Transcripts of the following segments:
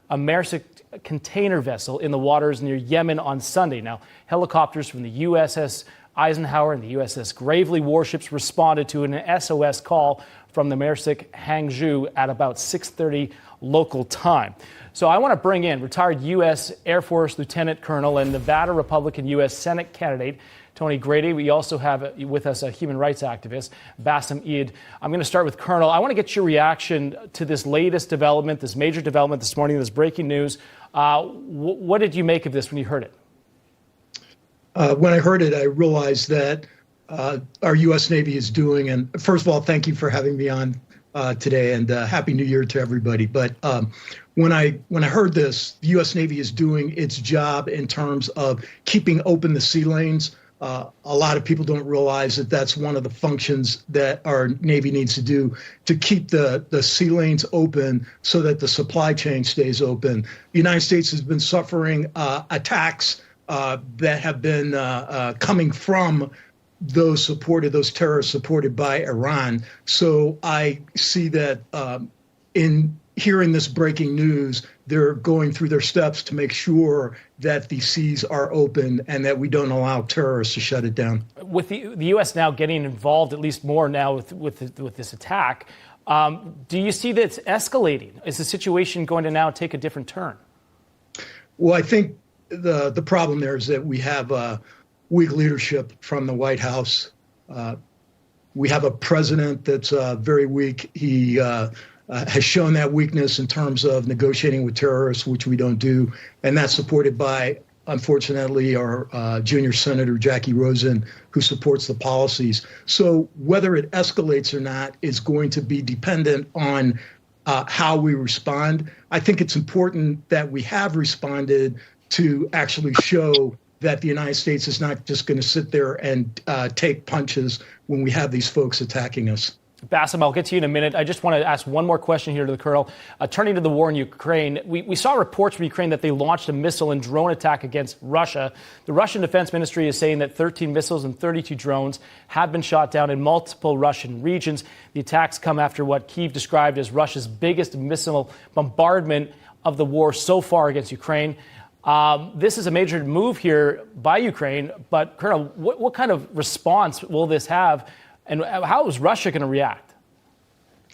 a Maersk container vessel in the waters near Yemen on Sunday. Now, helicopters from the USS Eisenhower and the USS Gravely warships responded to an SOS call from the Maersk Hangzhou at about 6:30 local time. So I want to bring in retired U.S. Air Force Lieutenant Colonel and Nevada Republican U.S. Senate candidate Tony Grady. We also have with us a human rights activist, Bassem Eid. I'm going to start with Colonel. I want to get your reaction to this latest development, this major development this morning, this breaking news. What did you make of this when you heard it? When I heard it, I realized that our U.S. Navy is doing, and first of all, thank you for having me on today, and Happy New Year to everybody. But when I heard this, the U.S. Navy is doing its job in terms of keeping open the sea lanes. A lot of people don't realize that that's one of the functions that our Navy needs to do to keep the sea lanes open so that the supply chain stays open. The United States has been suffering attacks that have been coming from those terrorists supported by Iran. So I see that in hearing this breaking news, they're going through their steps to make sure that the seas are open and that we don't allow terrorists to shut it down. With the U.S. now getting involved, at least more now with this attack, do you see that it's escalating? Is the situation going to now take a different turn? Well, I think the problem there is that we have weak leadership from the White House. We have a president that's very weak. He has shown that weakness in terms of negotiating with terrorists, which we don't do. And that's supported by, unfortunately, our junior Senator Jackie Rosen, who supports the policies. So whether it escalates or not is going to be dependent on how we respond. I think it's important that we have responded to actually show that the United States is not just going to sit there and take punches when we have these folks attacking us. Bassem, I'll get to you in a minute. I just want to ask one more question here to the Colonel. Turning to the war in Ukraine, we saw reports from Ukraine that they launched a missile and drone attack against Russia. The Russian Defense Ministry is saying that 13 missiles and 32 drones have been shot down in multiple Russian regions. The attacks come after what Kyiv described as Russia's biggest missile bombardment of the war so far against Ukraine. This is a major move here by Ukraine, but Colonel, what kind of response will this have, and how is Russia going to react?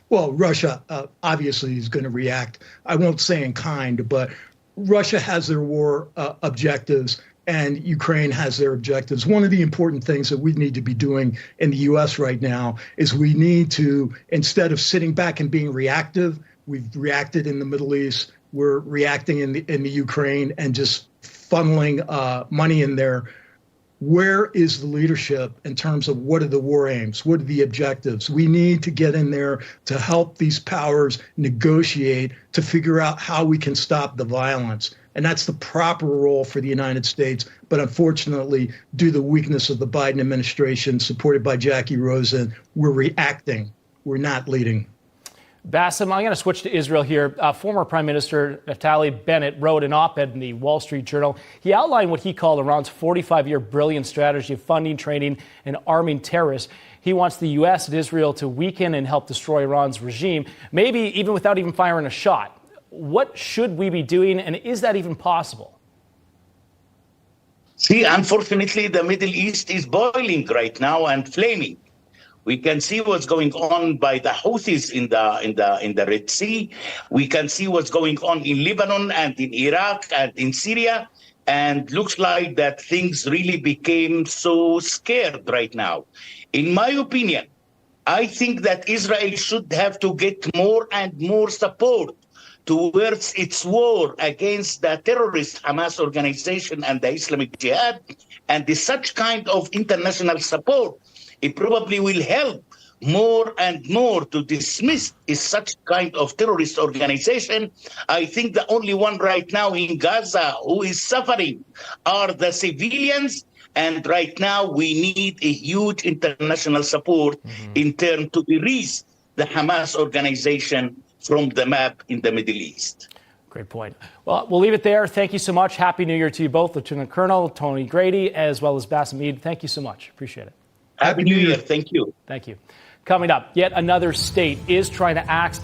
Well, Russia obviously is going to react. I won't say in kind, but Russia has their war objectives and Ukraine has their objectives. One of the important things that we need to be doing in the U.S. right now is we need to, instead of sitting back and being reactive, we've reacted in the Middle East, we're reacting in the Ukraine and just funneling money in there. Where is the leadership in terms of what are the war aims? What are the objectives? We need to get in there to help these powers negotiate to figure out how we can stop the violence. And that's the proper role for the United States. But unfortunately, due to the weakness of the Biden administration, supported by Jackie Rosen, we're reacting. We're not leading. Bassem, I'm going to switch to Israel here. Former Prime Minister Naftali Bennett wrote an op-ed in the Wall Street Journal. He outlined what he called Iran's 45-year brilliant strategy of funding, training, and arming terrorists. He wants the U.S. and Israel to weaken and help destroy Iran's regime, maybe even without even firing a shot. What should we be doing, and is that even possible? See, unfortunately, the Middle East is boiling right now and flaming. We can see what's going on by the Houthis in the Red Sea. We can see what's going on in Lebanon and in Iraq and in Syria. And looks like that things really became so scared right now. In my opinion, I think that Israel should have to get more and more support towards its war against the terrorist Hamas organization and the Islamic Jihad. And such kind of international support, it probably will help more and more to dismiss such kind of terrorist organization. I think the only one right now in Gaza who is suffering are the civilians. And right now we need a huge international support in terms to erase the Hamas organization from the map in the Middle East. Great point. Well, we'll leave it there. Thank you so much. Happy New Year to you both, Lieutenant Colonel Tony Grady, as well as Bassem Eid. Thank you so much. Appreciate it. Happy New Year. Thank you. Thank you. Coming up, yet another state is trying to axe